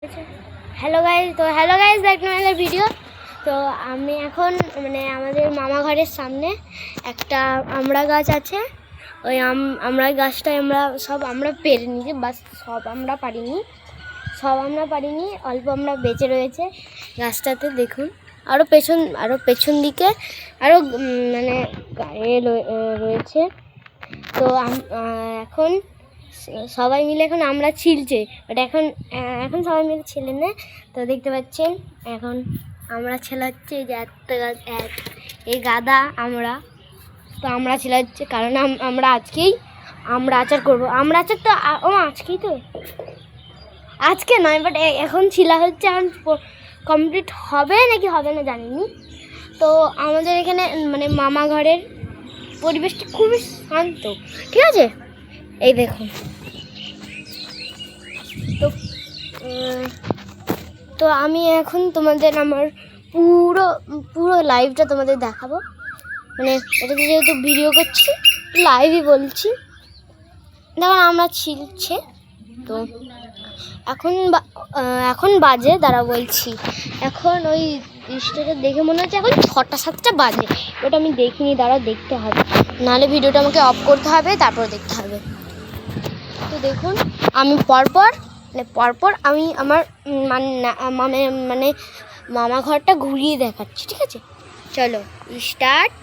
Hello guys back to my video. তো আমি এখন আমাদের মামা ঘরের সামনে একটা আমড়া গাছ আছে। ওই আমড়া গাছটায় আমরা পেরে নিয়েছি, বাস সব আমরা পারিনি, অল্প আমরা বেঁচে রয়েছে গাছটাতে। দেখুন আরও পেছন দিকে আরও রয়েছে। তো এখন সবাই মিলে আমরা ছিলছে, বাট এখন সবাই মিলে ছেলে নেয়। তো দেখতে পাচ্ছেন এখন আমরা ছেলাচ্ছি, যে এই গাদা আমরা ছেলাচ্ছি, কারণ আমরা আজকেই আমরা আচার করবো। আমরা আচার তো আজকে নয়, বাট এখন ছিলা হচ্ছে। এখন কমপ্লিট হবে নাকি হবে না জানিনি। তো আমাদের এখানে মামা ঘরের পরিবেশটি খুবই শান্ত, ঠিক আছে। এই দেখুন, তো আমি এখন তোমাদের আমার পুরো লাইভটা তোমাদের দেখাবো। এটাতে যেহেতু ভিডিও করছি, লাইভই বলছি। দেখুন আমরা ছিলছে। তো এখন বাজে, দাঁড়া বলছি। এখন ওই দৃশ্যটা দেখে মনে হচ্ছে এখন 6টা-7টা বাজে। ওটা আমি দেখিনি, দাঁড়া দেখতে হবে, নাহলে ভিডিওটা আমাকে অফ করতে হবে, তারপর দেখতে হবে। তো দেখুন আমি পরপর আমি আমার মামা ঘরটা ঘুরিয়ে দেখাচ্ছি, ঠিক আছে। চলো স্টার্ট।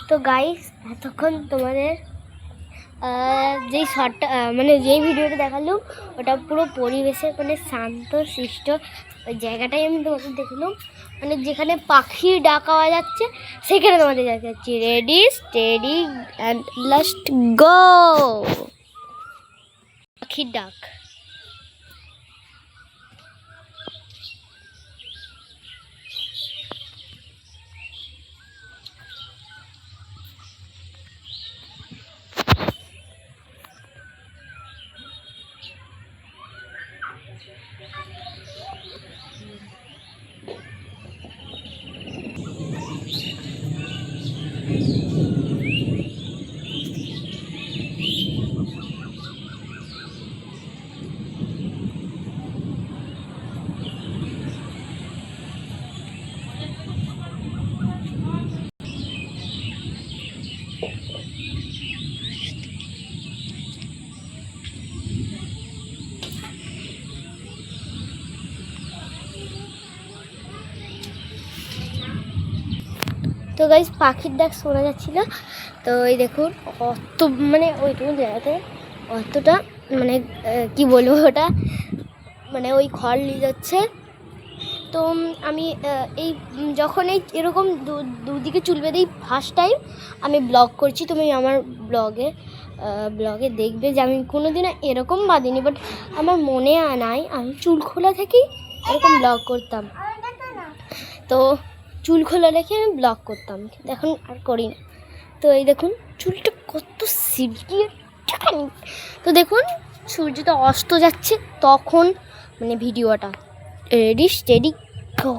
তো গাইস, এতক্ষণ তোমাদের যেই শর্টটা যেই ভিডিওটা দেখালাম, ওটা পুরো পরিবেশের শান্ত সৃষ্ট ওই জায়গাটাই আমি তোমাদের দেখলাম। যেখানে পাখির ডাক পাওয়া যাচ্ছে, সেখানে তোমাদের দেখাচ্ছি। রেডি, স্টেডি অ্যান্ড লাস্ট গো। পাখির ডাক। তো গাইস, পাখির ডাক শোনা যাচ্ছিল। তো এই দেখুন ওইটুকু জায়গাতে অতটা কি বলবো, ওটা ওই খড় নিয়ে যাচ্ছে। তো আমি যখন এরকম দুদিকে চুল বেঁধেই ফার্স্ট টাইম আমি ব্লগ করছি। তুমি আমার ব্লগে দেখবে যে আমি কোনোদিনও এরকম বাঁধিনি, বাট আমার মনে নাই আমি চুল খোলা থেকেই এরকম ব্লগ করতাম। তো চুল খোলা রেখে আমি ব্লগ করতাম, এখন আর করি না। তো এই দেখুন চুলটা কত সিল্কি। তো দেখুন সূর্যটা অস্ত যাচ্ছে তখন ভিডিওটা। রেডি, স্টেডি, গো।